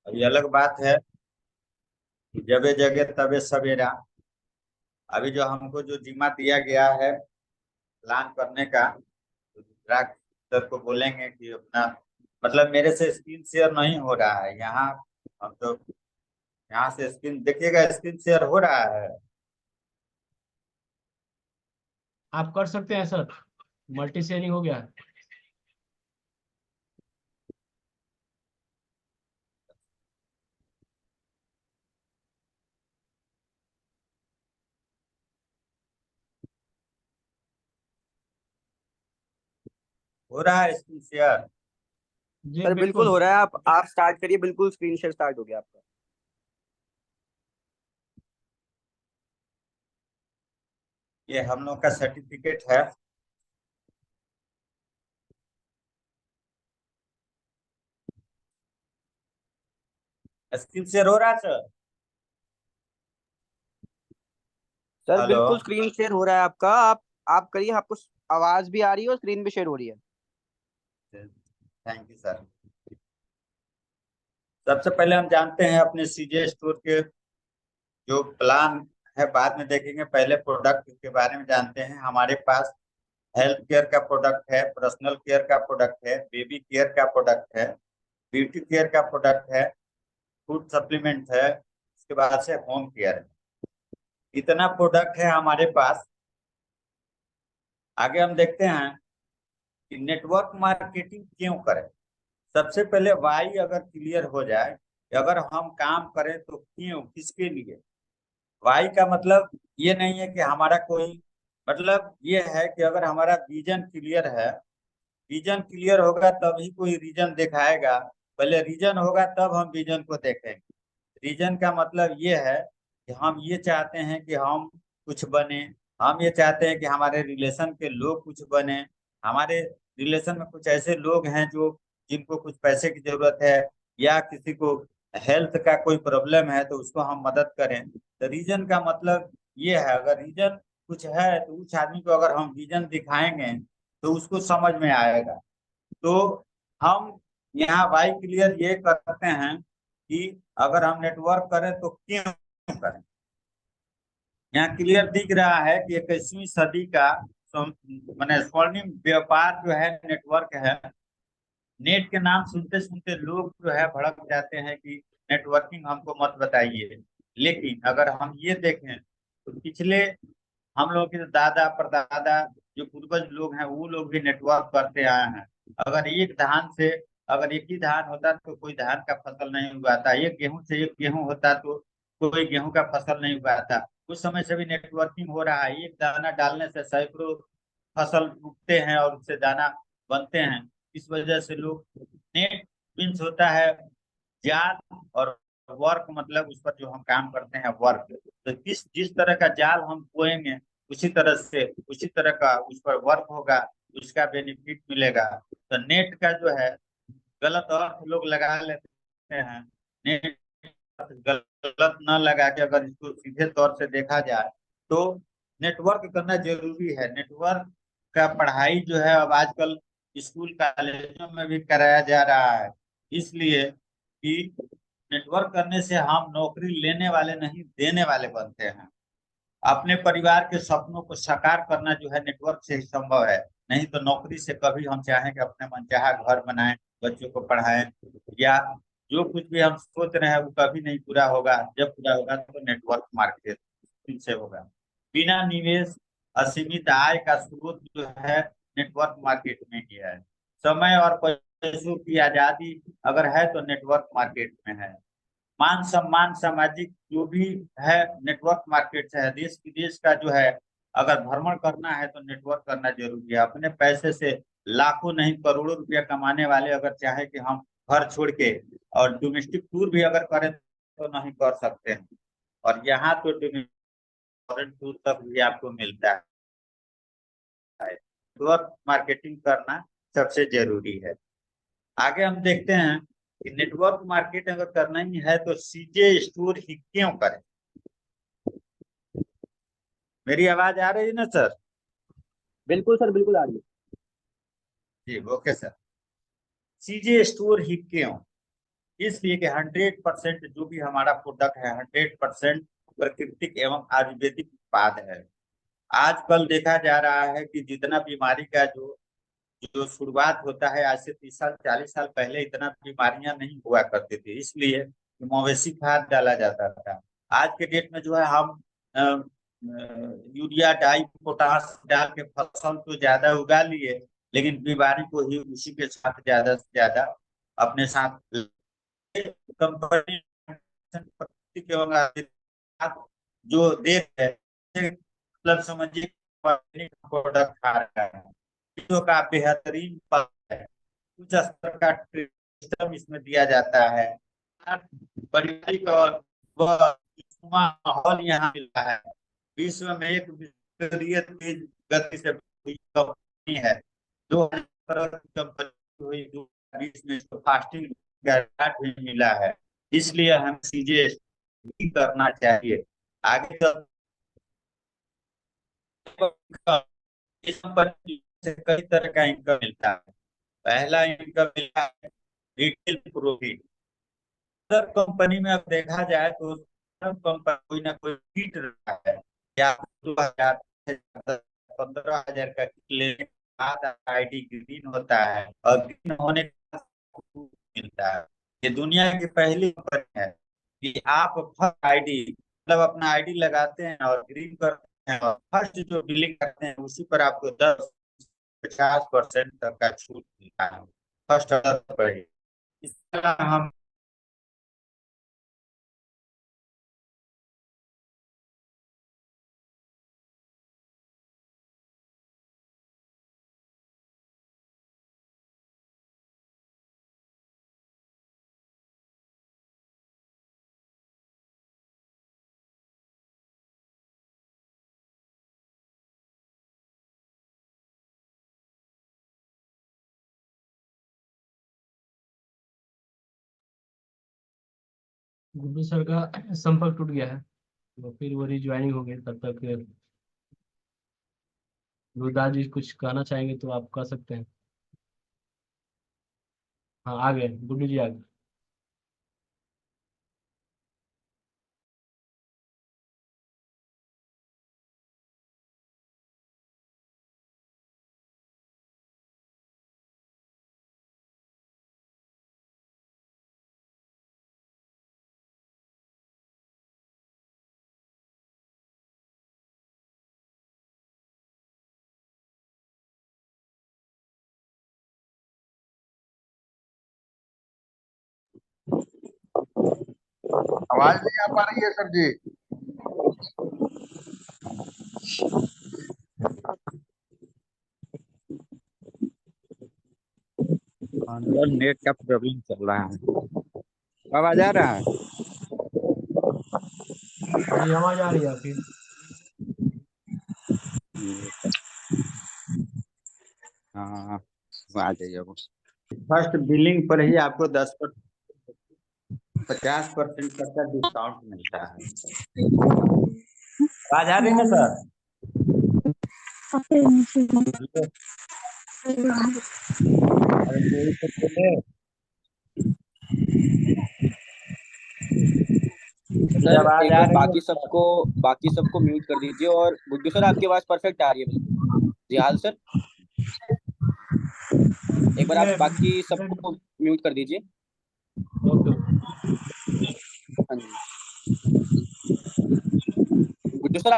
ये अलग बात है कि जबे जगे तबे सवेरा। अभी जो हमको जो जिम्मा दिया गया है प्लान करने का, तो ग्राहक सर को बोलेंगे कि अपना मतलब मेरे से स्क्रीन शेयर नहीं हो रहा है यहाँ। हम तो यहाँ से स्क्रीन देखिएगा, स्क्रीन शेयर हो रहा है। आप कर सकते हैं सर, मल्टी शेयरिंग हो गया है। हो रहा है स्क्रीन शेयर। जी सर बिल्कुल बिल्कुल। हो रहा है। आप स्टार्ट करिए। बिल्कुल स्क्रीन शेयर स्टार्ट हो गया आपका। ये हम लोग का सर्टिफिकेट है। स्क्रीन शेयर हो रहा है सर। Sir hello. बिल्कुल स्क्रीन शेयर हो रहा है आपका। आप करिए। आपको आवाज भी आ रही है और स्क्रीन भी शेयर हो रही है। Thank you sir. सबसे पहले हम जानते हैं अपने सीजे स्टोर के जो प्लान है, बाद में देखेंगे। पहले प्रोडक्ट के बारे में जानते हैं। हमारे पास हेल्थ केयर का प्रोडक्ट है, पर्सनल केयर का प्रोडक्ट है, बेबी केयर का प्रोडक्ट है, ब्यूटी केयर का प्रोडक्ट है, फूड सप्लीमेंट है, उसके बाद से होम केयर है। इतना प्रोडक्ट है हमारे पास। आगे हम देखते हैं कि नेटवर्क मार्केटिंग क्यों करें। सबसे पहले वाई अगर क्लियर हो जाए कि अगर हम काम करें तो क्यों, किसके लिए। वाई का मतलब ये नहीं है कि हमारा कोई, मतलब ये है कि अगर हमारा विजन क्लियर है, विजन क्लियर होगा तभी कोई रीजन दिखाएगा। पहले रीजन होगा तब हम विजन को देखेंगे। रीजन का मतलब ये है कि हम ये चाहते हैं कि हम कुछ बने। हम ये चाहते हैं कि हमारे रिलेशन के लोग कुछ बने। हमारे रिलेशन में कुछ ऐसे लोग हैं जो जिनको कुछ पैसे की जरूरत है, या किसी को हेल्थ का कोई प्रॉब्लम है तो उसको हम मदद करें। तो रीजन का मतलब ये है, अगर रीजन कुछ है तो उस आदमी को अगर हम विजन दिखाएंगे तो उसको समझ में आएगा। तो हम यहाँ वाई क्लियर ये करते हैं कि अगर हम नेटवर्क करें तो क्यों करें। यहाँ क्लियर दिख रहा है कि 21वीं सदी का मैंने स्वर्णिम व्यापार जो है नेटवर्क है। नेट के नाम सुनते सुनते लोग जो है भड़क जाते हैं कि नेटवर्किंग हमको मत बताइए। लेकिन अगर हम ये देखें तो पिछले हम लोग के दादा परदादा जो पूर्वज लोग हैं वो लोग भी नेटवर्क करते आए हैं। अगर एक धान से, अगर एक ही धान होता तो कोई धान का फसल नहीं उगाता, एक गेहूं से एक गेहूं होता तो कोई गेहूं का फसल नहीं उगाता। उस समय से भी नेटवर्किंग हो रहा है। एक दाना डालने से सैकड़ों फसल उगते हैं और उससे दाना बनते हैं। इस वजह से लोग, नेट मीन्स होता है जाल, और वर्क मतलब उस पर जो हम काम करते हैं वर्क। तो किस जिस तरह का जाल हम बोएंगे उसी तरह से उसी तरह का उस पर वर्क होगा, उसका बेनिफिट मिलेगा। तो नेट का जो है गलत अर्थ लोग लगा लेते हैं। नेट गलत न लगा के अगर इसको सीधे तौर से देखा जाए तो नेटवर्क करना जरूरी है। नेटवर्क का पढ़ाई जो है अब आजकल स्कूल कॉलेजों में भी कराया जा रहा है। इसलिए कि नेटवर्क करने से हम नौकरी लेने वाले नहीं, देने वाले बनते हैं। अपने परिवार के सपनों को साकार करना जो है नेटवर्क से ही संभव है। नहीं तो नौकरी से कभी हम चाहें कि अपने मनचाहा घर बनाएं, बच्चों को पढ़ाएं, या जो कुछ भी हम सोच रहे हैं वो कभी नहीं पूरा होगा। जब पूरा होगा तो नेटवर्क मार्केट से होगा। बिना निवेश असीमित आय का स्रोत जो है नेटवर्क मार्केट में ही है। समय और पैसों की आजादी अगर है तो नेटवर्क मार्केट में है। मान सम्मान सामाजिक जो भी है नेटवर्क मार्केट से है। देश विदेश का जो है अगर भ्रमण करना है तो नेटवर्क करना जरूरी है। अपने पैसे से लाखों नहीं करोड़ों रुपया कमाने वाले अगर चाहे कि हम घर छोड़ के और डोमेस्टिक टूर भी अगर करें तो नहीं कर सकते हैं। और यहाँ तो डोमेस्टिक टूर तक भी आपको मिलता है। नेटवर्क मार्केटिंग करना सबसे जरूरी है। आगे हम देखते हैं कि नेटवर्क मार्केट अगर करना ही है तो सीजे स्टोर ही क्यों करें। मेरी आवाज आ रही है ना सर? बिल्कुल सर, बिल्कुल आ रही है। जी ओके सर। सीजे स्टोर ही क्यों। इसलिए कि 100% जो भी हमारा प्रोडक्ट है 100% प्राकृतिक एवं आयुर्वेदिक उत्पाद है। आजकल देखा जा रहा है कि जितना बीमारी का जो जो शुरुआत होता है, आज से 30 साल 40 साल पहले इतना बीमारियां नहीं हुआ करती थी, इसलिए मवेशी खाद डाला जाता था। आज के डेट में जो है हम यूरिया डाई पोटास डाल के फसल तो ज्यादा उगा लिए, लेकिन बीमारी को ही उसी के साथ ज्यादा से ज्यादा अपने साथ कंपनी एवं जो दे है, मतलब समझिए प्रोडक्ट खा रहा है, चीजों का बेहतरीन पल है, उच्च स्तर का सिस्टम इसमें दिया जाता है, पारिवारिक और वह माहौल यहाँ मिलता है। विश्व में एक विश्वस्तरीय तेज गति से हुई कंपनी है, 2000 की कंपनी हुई 2020 में, इसको फास्टिंग का भी मिला है। इसलिए हम चीजें नहीं करना चाहिए आगे। इस कंपनी से कई तरह का इनकम मिलता है। पहला इनकम मिलता है रिटेल प्रॉफिट। हर कंपनी में अब देखा जाए तो हर कंपनी कोई ना कोई किट रहा है, या 2000 15,000 का किट लेने के बाद आईडी ग्रीन होता है, और ग्रीन होने के बाद मिलता है। ये दुनिया की पहली कंपनी है कि आप फर्स्ट आईडी, मतलब अपना आईडी लगाते हैं और ग्रीन करते हैं, और फर्स्ट जो बिलिंग करते हैं उसी पर आपको 10-50% तक का छूट मिलता है फर्स्ट ऑर्डर पर ही। इस तरह हम गुड्डू सर का संपर्क टूट गया है, तो फिर वो रिज्वाइनिंग हो गई। तब तक गुरुदास जी कुछ कहना चाहेंगे तो आप कह सकते हैं। हाँ, आ गए गुड्डू जी, आ गए। आवाज नहीं आ पा रही है सर जी। नेट का प्रॉब्लम चल रहा है। आवाज आ रहा है? जी, आवाज आ रही है आपकी। हाँ, आ जाइए। फर्स्ट बिलिंग पर ही आपको 50% तक का डिस्काउंट मिलता है। आवाज आ रही है ना सर? अरे कोई तो बोले। मेरी सर आवाज एक आ बार रही है सर? बाकी सबको म्यूट कर दीजिए, और गुड्डू सर आपकी आवाज परफेक्ट आ रही है बिल्कुल। जिहाल सर, एक बार आप बाकी सबको म्यूट कर दीजिए। ओके। हाँ जी, गुड्डू सर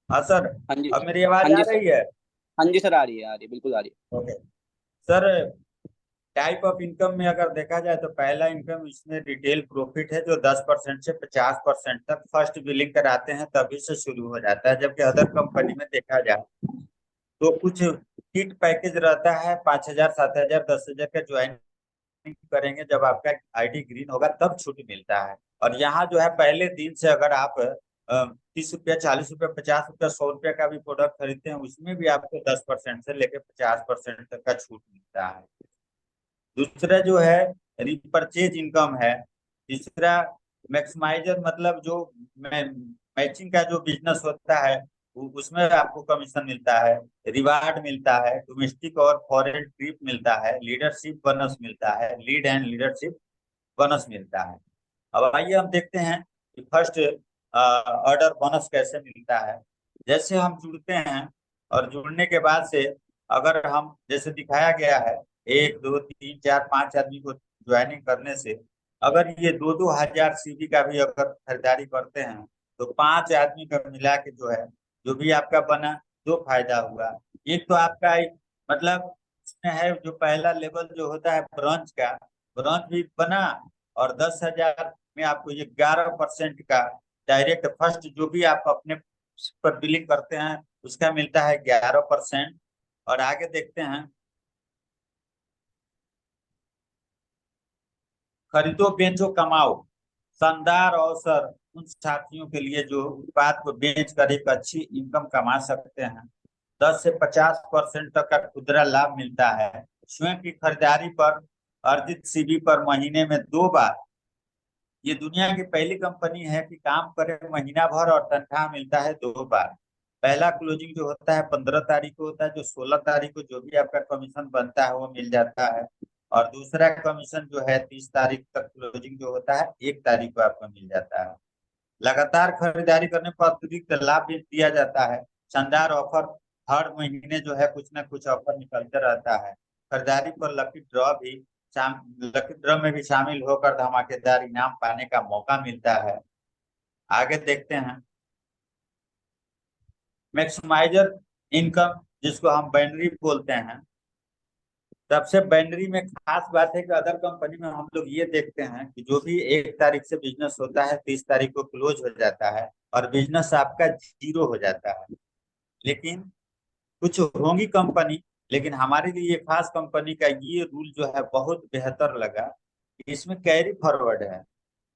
हाँ सर, हाँ जी, अब मेरी हाँ आवाज आ जी सर, रही है? हाँ जी सर, आ रही है बिल्कुल आ रही okay sir. Type of income में अगर देखा जाए तो पहला इनकम इसमें रिटेल प्रॉफिट है, जो 10% से 50% तक फर्स्ट बिलिंग कराते हैं तभी से शुरू हो जाता है। जबकि अदर कंपनी में देखा जाए तो कुछ किट पैकेज रहता है, 5,000 7,000 10,000 का ज्वाइन करेंगे, जब आपका आईडी ग्रीन होगा तब छूट मिलता है। और यहाँ जो है पहले दिन से अगर आप 30 रुपया 40 रुपया 50 रुपया 100 रुपया का भी प्रोडक्ट खरीदते हैं, उसमें भी आपको 10% से लेकर 50% तक का छूट मिलता है। दूसरा जो है रिपर्चेज इनकम है। तीसरा मैक्सिमाइजर, मतलब जो मैचिंग का जो बिजनेस होता है उसमें आपको कमीशन मिलता है, रिवार्ड मिलता है, डोमेस्टिक और फॉरेन ट्रिप मिलता है, लीडरशिप बोनस मिलता है, लीड एंड लीडरशिप बोनस मिलता है। अब आइए हम देखते हैं कि फर्स्ट ऑर्डर बोनस कैसे मिलता है। जैसे हम जुड़ते हैं और जुड़ने के बाद से अगर हम जैसे दिखाया गया है 1 2 3 4 5 आदमी को ज्वाइनिंग करने से अगर ये 2 2 हजार सीवी का भी अगर खरीदारी करते हैं तो 5 आदमी का मिला के जो है जो भी आपका बना, दो फायदा हुआ। एक तो आपका मतलब इसमें है जो पहला लेवल जो होता है ब्रॉन्ज का, ब्रॉन्ज भी बना और 10 हजार में आपको ये 11% का डायरेक्ट फर्स्ट जो भी आप अपने पर बिलिंग करते हैं उसका मिलता है 11%। और आगे देखते हैं खरीदो बेचो कमाओ, शानदार अवसर उन साथियों के लिए जो उत्पाद को बेचकर एक अच्छी इनकम कमा सकते हैं। 10 से 50% तक का खुदरा लाभ मिलता है। स्वयं की खरीदारी पर अर्जित सीवी पर महीने में 2 बार। ये दुनिया की पहली कंपनी है कि काम करे महीना भर और तनख्वाह मिलता है 2 बार। पहला क्लोजिंग जो होता है 15 तारीख को होता है, जो 16 तारीख को जो भी आपका कमीशन बनता है वो मिल जाता है। और दूसरा कमीशन जो है 30 तारीख तक क्लोजिंग जो होता है 1 तारीख को आपको मिल जाता है। लगातार खरीदारी करने पर अतिरिक्त लाभ भी दिया जाता है। शानदार ऑफर, हर महीने जो है कुछ ना कुछ ऑफर निकलते रहता है। खरीदारी पर लकी ड्रॉ में भी शामिल होकर धमाकेदार इनाम पाने का मौका मिलता है। आगे देखते हैं मैक्सिमाइजर इनकम, जिसको हम बाइनरी बोलते हैं। सबसे बाइनरी में खास बात है कि अदर कंपनी में हम लोग ये देखते हैं कि जो भी 1 तारीख से बिजनेस होता है 30 तारीख को क्लोज हो जाता है और बिजनेस आपका जीरो हो जाता है। लेकिन कुछ होंगी कंपनी, लेकिन हमारे लिए ये खास कंपनी का ये रूल जो है बहुत बेहतर लगा। इसमें कैरी फॉरवर्ड है।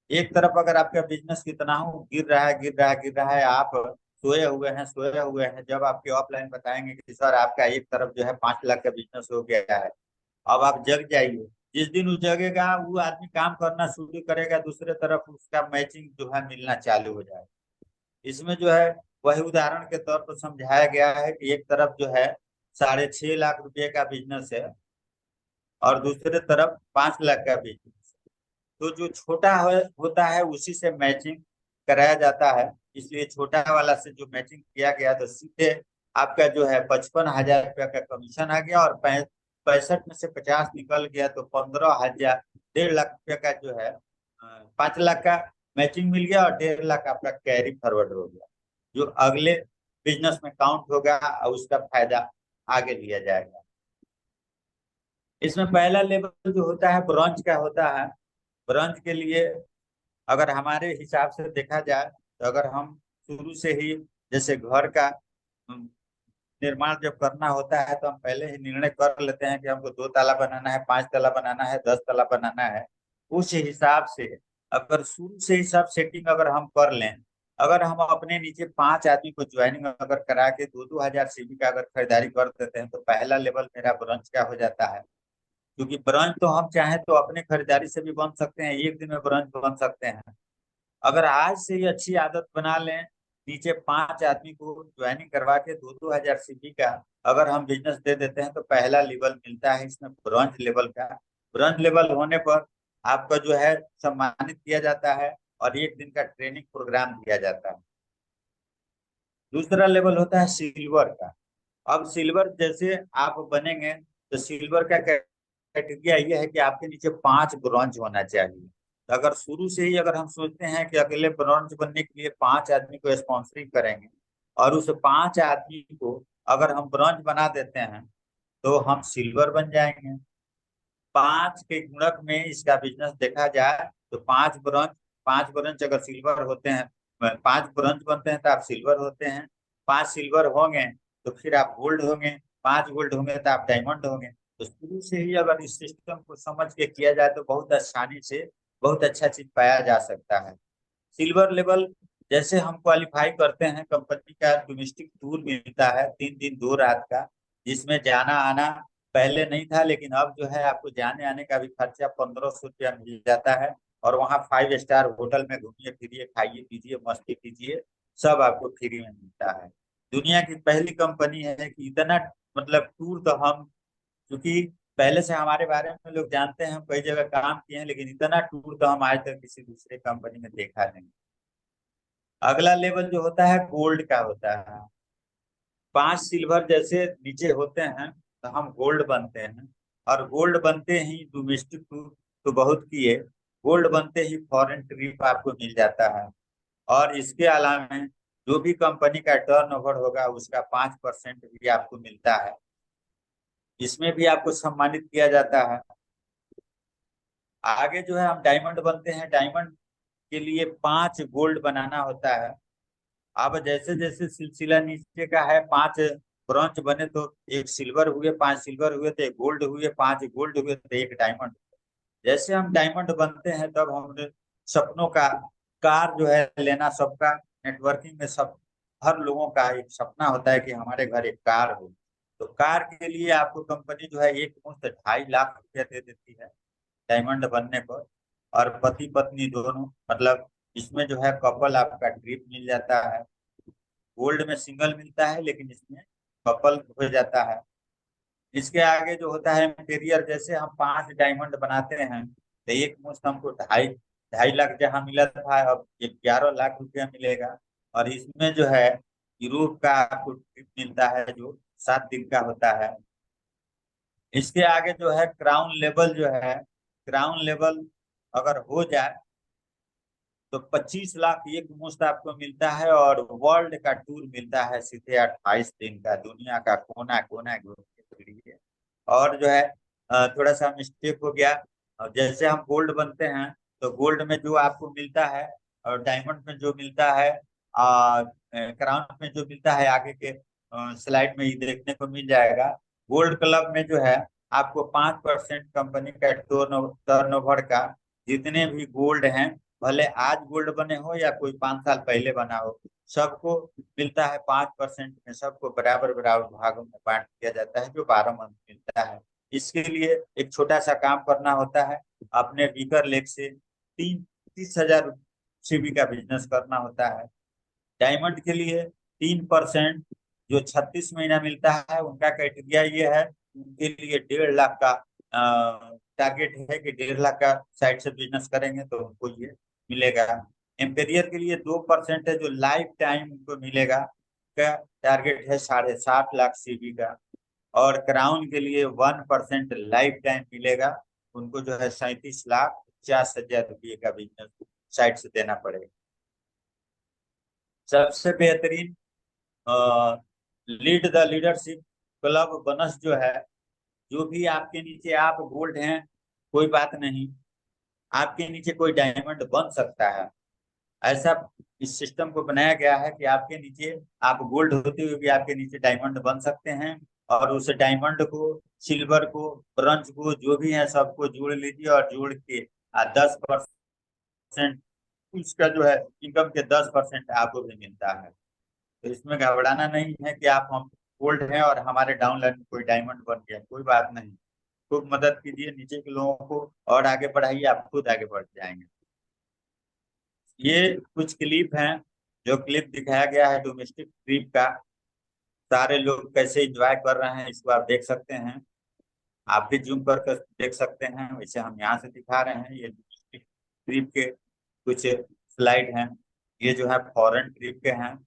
एक तरफ अगर आपका बिजनेस कितना हो गिर रहा है गिर रहा है गिर रहा है, आप सोए हुए हैं, जब आपके ऑफलाइन बताएंगे कि सर आपका एक तरफ जो है 5 लाख का बिजनेस हो गया है, अब आप जग जाइए। जिस दिन वो जगेगा वो आदमी काम करना शुरू करेगा, दूसरे तरफ उसका मैचिंग जो है मिलना चालू हो जाएगा। इसमें जो है वही उदाहरण के तौर पर समझाया गया है कि एक तरफ जो है 6.5 लाख रुपए का बिजनेस है और दूसरे तरफ 5 लाख का बिजनेस। तो जो छोटा होता है उसी से मैचिंग कराया जाता है। इसलिए छोटा वाला से जो मैचिंग किया गया तो सीधे आपका जो है 55 हजार रुपया का कमीशन आ गया और 65 में से 50 निकल गया तो 15 हजार, 1.5 लाख रुपया का जो है 5 लाख का मैचिंग मिल गया और 1.5 लाख आपका कैरी फॉरवर्ड हो गया, जो अगले बिजनेस में काउंट होगा और उसका फायदा आगे लिया जाएगा। इसमें पहला लेवल जो होता है ब्रॉन्ज का होता है। ब्रॉन्ज के लिए अगर हमारे हिसाब से देखा जाए तो अगर हम शुरू से ही जैसे घर का निर्माण जब करना होता है तो हम पहले ही निर्णय कर लेते हैं कि हमको 2 ताला बनाना है, 5 ताला बनाना है, 10 ताला बनाना है। उस हिसाब से अगर शुरू से ही सब सेटिंग अगर हम कर लें, अगर हम अपने नीचे 5 आदमी को ज्वाइनिंग अगर करा के 2 2 हजार सीवी का अगर खरीदारी कर देते हैं तो पहला लेवल मेरा ब्रांच का हो जाता है। क्योंकि ब्रांच तो हम चाहें तो अपने खरीदारी से भी बन सकते हैं, एक दिन में ब्रांच बन सकते हैं। अगर आज से ही अच्छी आदत बना लें, नीचे 5 आदमी को ज्वाइनिंग करवा के 2 2 हजार सीवी का अगर हम बिजनेस दे देते हैं तो पहला लेवल मिलता है इसमें ब्रॉन्ज लेवल का। ब्रॉन्ज लेवल होने पर आपका जो है सम्मानित किया जाता है और एक दिन का ट्रेनिंग प्रोग्राम दिया जाता है। दूसरा लेवल होता है सिल्वर का। अब सिल्वर जैसे आप बनेंगे तो सिल्वर का क्राइटेरिया ये है कि आपके नीचे 5 ब्रॉन्ज होना चाहिए। तो अगर शुरू से ही अगर हम सोचते हैं कि अकेले ब्रॉन्ज बनने के लिए 5 आदमी को स्पॉन्सरिंग करेंगे और उस 5 आदमी को अगर हम ब्रॉन्ज बना देते हैं तो हम सिल्वर बन जाएंगे। 5 के गुणक में इसका बिजनेस देखा जाए तो 5 ब्रॉन्ज अगर सिल्वर होते हैं, 5 ब्रॉन्ज बनते हैं तो आप सिल्वर होते हैं। 5 सिल्वर होंगे तो फिर आप गोल्ड होंगे, 5 गोल्ड होंगे तो आप डायमंड होंगे। तो शुरू से ही अगर इस सिस्टम को समझ के किया जाए तो बहुत आसानी से बहुत अच्छा चीज पाया जा सकता है। सिल्वर लेवल जैसे हम क्वालिफाई करते हैं, कंपनी का डोमेस्टिक टूर मिलता है 3 दिन 2 रात का, जिसमें जाना आना पहले नहीं था, लेकिन अब जो है आपको जाने आने का भी खर्चा 1500 रुपया मिल जाता है। और वहाँ 5 स्टार होटल में घूमिए फिरिए, खाइए पीजिए, मस्ती कीजिए, सब आपको फ्री में मिलता है। दुनिया की पहली कंपनी है कि इतना, मतलब टूर तो हम, क्योंकि पहले से हमारे बारे में लोग जानते हैं, हम कई जगह काम किए हैं, लेकिन इतना टूर तो हम आज तक किसी दूसरे कंपनी में देखा नहीं। अगला लेवल जो होता है गोल्ड का होता है। 5 सिल्वर जैसे नीचे होते हैं तो हम गोल्ड बनते हैं। और गोल्ड बनते ही डोमेस्टिक टूर तो बहुत किए, गोल्ड बनते ही फॉरेन ट्रिप आपको मिल जाता है। और इसके अलावा जो भी कंपनी का टर्नओवर होगा उसका 5% भी आपको मिलता है। इसमें भी आपको सम्मानित किया जाता है। आगे जो है हम डायमंड बनते हैं। डायमंड के लिए 5 गोल्ड बनाना होता है। अब जैसे जैसे सिलसिला नीचे का है, 5 ब्रॉन्ज बने तो 1 सिल्वर हुए, 5 सिल्वर हुए तो 1 गोल्ड हुए, 5 गोल्ड हुए तो 1 डायमंड। जैसे हम डायमंड बनते हैं तब हमने सपनों का कार जो है लेना, सबका नेटवर्किंग में सब, हर लोगों का एक सपना होता है कि हमारे घर एक कार हो। तो कार के लिए आपको कंपनी जो है एक मुश्त 2.5 लाख रुपया दे देती है डायमंड बनने पर। और पति पत्नी दोनों, मतलब इसमें जो है कपल आपका ट्रिप मिल जाता है। गोल्ड में सिंगल मिलता है, लेकिन इसमें कपल हो जाता है। इसके आगे जो होता है इंटीरियर, जैसे हम 5 डायमंड बनाते हैं तो एक मुश्त हमको ढाई 2.5 लाख जहाँ मिला था, अब 11 लाख रुपया मिलेगा। और इसमें जो है यूरोप का आपको ट्रिप मिलता है जो 7 दिन का होता है। इसके आगे जो है क्राउन लेवल जो है, क्राउन लेवल अगर हो जाए तो 25 लाख एक मुश्त आपको मिलता है। और वर्ल्ड का टूर मिलता है सीधे 28 दिन का, दुनिया का कोना कोना घूमने के लिए। और जो है थोड़ा सा मिस्टेक हो गया। और जैसे हम गोल्ड बनते हैं तो गोल्ड में जो आपको मिलता है और डायमंड में जो मिलता है, क्राउन में जो मिलता है, आगे के स्लाइड में ही देखने को मिल जाएगा। गोल्ड क्लब में जो है आपको 5% कंपनी का टर्नओवर का, जितने भी गोल्ड हैं, भले आज गोल्ड बने हो या कोई 5 साल पहले बना हो, सबको मिलता है 5% में। सबको बराबर बराबर भागों में बांट दिया जाता है, जो 12 मंथ मिलता है। इसके लिए एक छोटा सा काम करना होता है, अपने वीकर लेग से 30,000 सीबी का बिजनेस करना होता है। डायमंड के लिए 3%, जो 36 महीना मिलता है, उनका क्राइटेरिया ये है, उनके लिए 1.5 लाख का टारगेट है कि 1.5 लाख का साइड से बिजनेस करेंगे तो उनको ये मिलेगा। एम्पेरियर के लिए 2% है, जो लाइफ टाइम उनको मिलेगा, का टारगेट है 7.5 लाख सीबी का। और क्राउन के लिए 1% लाइफ टाइम मिलेगा, उनको जो है 37,50,000 रुपये का बिजनेस साइड से देना पड़ेगा। सबसे बेहतरीन lead the leadership club bonus जो है, जो भी आपके नीचे, आप गोल्ड हैं कोई बात नहीं, आपके नीचे कोई डायमंड बन सकता है। ऐसा इस सिस्टम को बनाया गया है कि आपके नीचे, आप गोल्ड होते हुए भी आपके नीचे डायमंड बन सकते हैं। और उस डायमंड को, सिल्वर को, ब्रॉन्ज को, जो भी है सबको जोड़ लीजिए, और जोड़ के 10%, उसका जो है इनकम के 10% आपको भी मिलता है। तो इसमें घबराना नहीं है कि हम गोल्ड हैं और हमारे डाउनलाइन में कोई डायमंड बन गया, कोई बात नहीं। खूब मदद कीजिए नीचे के लोगों को और आगे बढ़ाइए, आप खुद आगे बढ़ जाएंगे। ये कुछ क्लिप हैं, जो क्लिप दिखाया गया है डोमेस्टिक ट्रिप का। सारे लोग कैसे एंजॉय कर रहे हैं इसको आप देख सकते हैं। आप भी जूम कर देख सकते हैं, वैसे हम यहाँ से दिखा रहे हैं। ये डोमेस्टिक ट्रिप के कुछ स्लाइड हैं, ये जो है फॉरेन ट्रिप के हैं।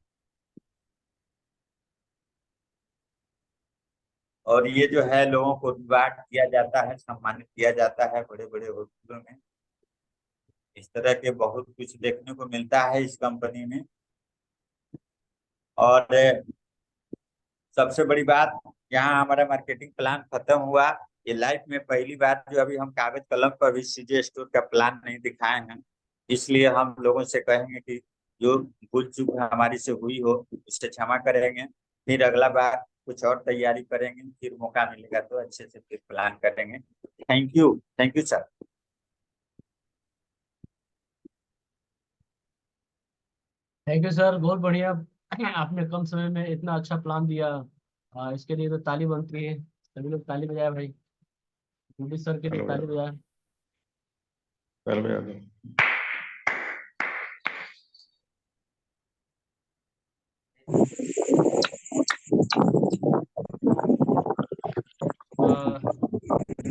और ये जो है लोगों को रिवार्ड किया जाता है, सम्मानित किया जाता है बड़े बड़े होटलों में। इस तरह के बहुत कुछ देखने को मिलता है इस कंपनी में। और सबसे बड़ी बात, यहाँ हमारा मार्केटिंग प्लान खत्म हुआ। ये लाइफ में पहली बार जो अभी हम कागज कलम पर भी सीजे स्टोर का प्लान नहीं दिखाए हैं, इसलिए हम लोगों से कहेंगे कि जो भूल चूक हमारी से हुई हो उससे क्षमा करेंगे। फिर अगला बार कुछ और तैयारी करेंगे, फिर मौका मिलेगा तो अच्छे से फिर प्लान करेंगे। Thank you sir. Thank you sir, बहुत बढ़िया। आपने कम समय में इतना अच्छा प्लान दिया, इसके लिए तो ताली बनती है। सभी लोग ताली बजाए भाई, गुड्डी सर के लिए चलो ताली बजाए। चल भैया तो।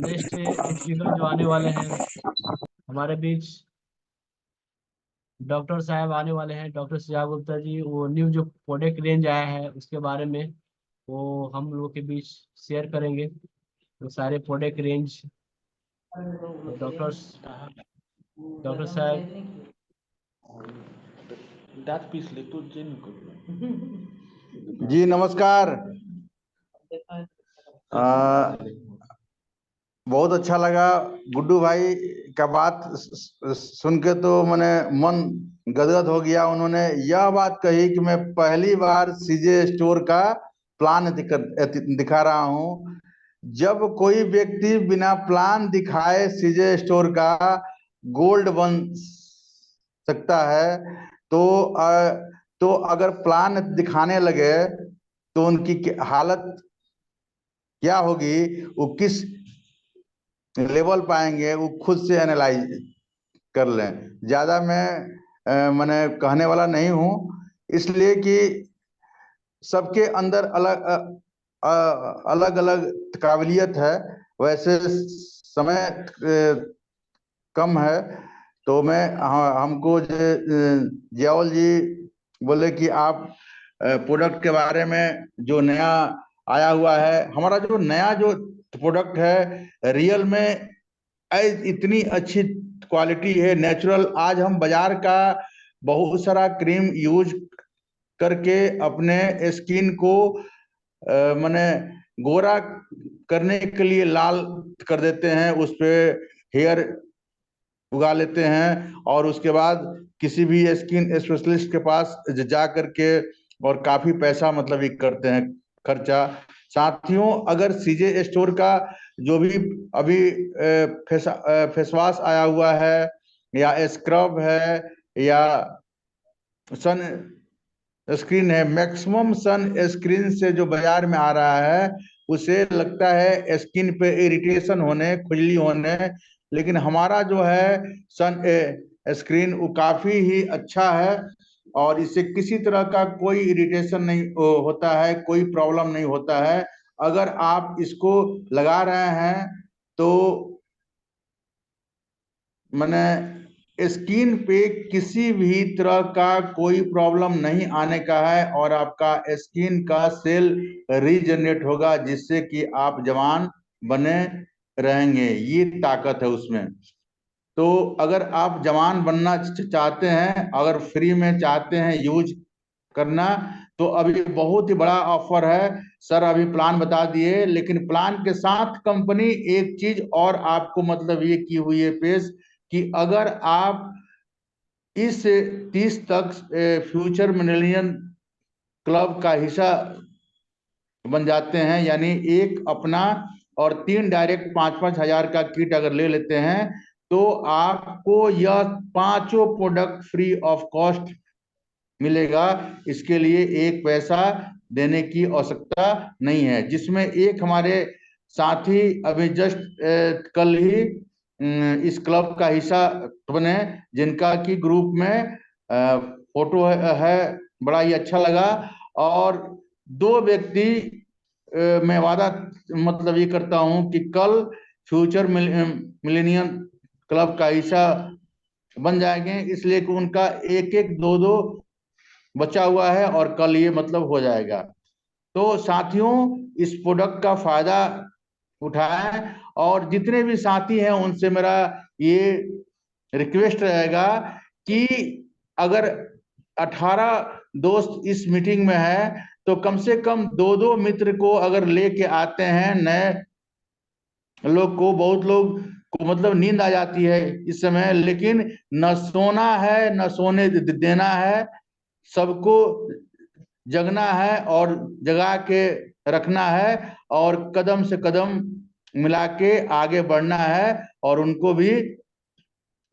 नेक्स्ट स्पीकर जो आने वाले हैं हमारे बीच, डॉक्टर साहब आने वाले हैं, डॉक्टर सिजाब गुप्ता जी। वो न्यू जो प्रोडक्ट रेंज आया है उसके बारे में वो हम लोगों के बीच शेयर करेंगे। वो सारे प्रोडक्ट रेंज डॉक्टर डॉक्टर साहब। जी नमस्कार। बहुत अच्छा लगा गुड्डू भाई का बात सुन के, तो मैंने मन गदगद हो गया। उन्होंने यह बात कही कि मैं पहली बार सीजे स्टोर का प्लान दिखा रहा हूँ। जब कोई व्यक्ति बिना प्लान दिखाए सीजे स्टोर का गोल्ड बन सकता है, तो अगर प्लान दिखाने लगे तो उनकी हालत क्या होगी, वो किस लेवल पाएंगे, वो खुद से एनालाइज कर लें। ज्यादा मैंने कहने वाला नहीं हूं, इसलिए कि सबके अंदर अलग अलग काबिलियत है। वैसे समय कम है, तो हमको जियाउल जी बोले कि आप प्रोडक्ट के बारे में जो नया आया हुआ है, हमारा जो नया जो प्रोडक्ट है रियल में इतनी अच्छी क्वालिटी है, नेचुरल। आज हम बाजार का बहुत सारा क्रीम यूज करके अपने स्किन को माने गोरा करने के लिए लाल कर देते हैं, उस पे हेयर उगा लेते हैं, और उसके बाद किसी भी स्किन स्पेशलिस्ट के पास जा करके और काफी पैसा मतलब ये करते हैं खर्चा। साथियों, अगर सीजे स्टोर का जो भी अभी फेस वॉश आया हुआ है, या स्क्रब है, या सन स्क्रीन है, मैक्सिमम सन स्क्रीन से जो बाजार में आ रहा है उसे लगता है स्किन पे इरिटेशन होने, खुजली होने, लेकिन हमारा जो है सन स्क्रीन वो काफी ही अच्छा है, और इससे किसी तरह का कोई इरिटेशन नहीं होता है, कोई प्रॉब्लम नहीं होता है। अगर आप इसको लगा रहे हैं तो मैंने स्किन पे किसी भी तरह का कोई प्रॉब्लम नहीं आने का है, और आपका स्किन का सेल रीजनरेट होगा, जिससे कि आप जवान बने रहेंगे। ये ताकत है उसमें। तो अगर आप जवान बनना चाहते हैं, अगर फ्री में चाहते हैं यूज करना, तो अभी बहुत ही बड़ा ऑफर है। सर अभी प्लान बता दिए, लेकिन प्लान के साथ कंपनी एक चीज और आपको मतलब ये की हुई है पेश, कि अगर आप इस 30 तक फ्यूचर मिलेनियम क्लब का हिस्सा बन जाते हैं, यानी एक अपना और 3 डायरेक्ट 5-5 हजार का किट अगर ले लेते हैं, तो आपको यह पांचों प्रोडक्ट फ्री ऑफ कॉस्ट मिलेगा। इसके लिए एक पैसा देने की आवश्यकता नहीं है। जिसमें एक हमारे साथी अभी जस्ट कल ही इस क्लब का हिस्सा बने, जिनका की ग्रुप में फोटो है, बड़ा ही अच्छा लगा। और 2 व्यक्ति मैं वादा मतलब ये करता हूं कि कल फ्यूचर मिलेनियम क्लब का हिस्सा बन जाएंगे, इसलिए कि उनका एक एक दो दो बचा हुआ है, और कल ये मतलब हो जाएगा। तो साथियों, इस प्रोडक्ट का फायदा उठाएं, और जितने भी साथी हैं उनसे मेरा ये रिक्वेस्ट रहेगा कि अगर 18 दोस्त इस मीटिंग में है, तो कम से कम 2-2 मित्र को अगर लेके आते हैं, नए लोग को, बहुत लोग को मतलब नींद आ जाती है इस समय, लेकिन न सोना है न सोने देना है, सबको जगना है और जगा के रखना है, और कदम से कदम मिला के आगे बढ़ना है, और उनको भी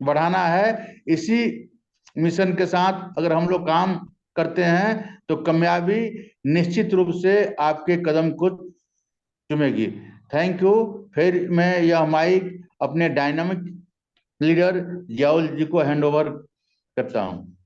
बढ़ाना है। इसी मिशन के साथ अगर हम लोग काम करते हैं, तो कामयाबी निश्चित रूप से आपके कदम को चुमेगी। Thank you. फिर मैं यह माइक अपने डायनामिक लीडर जियाउल जी को हैंड ओवर करता हूं।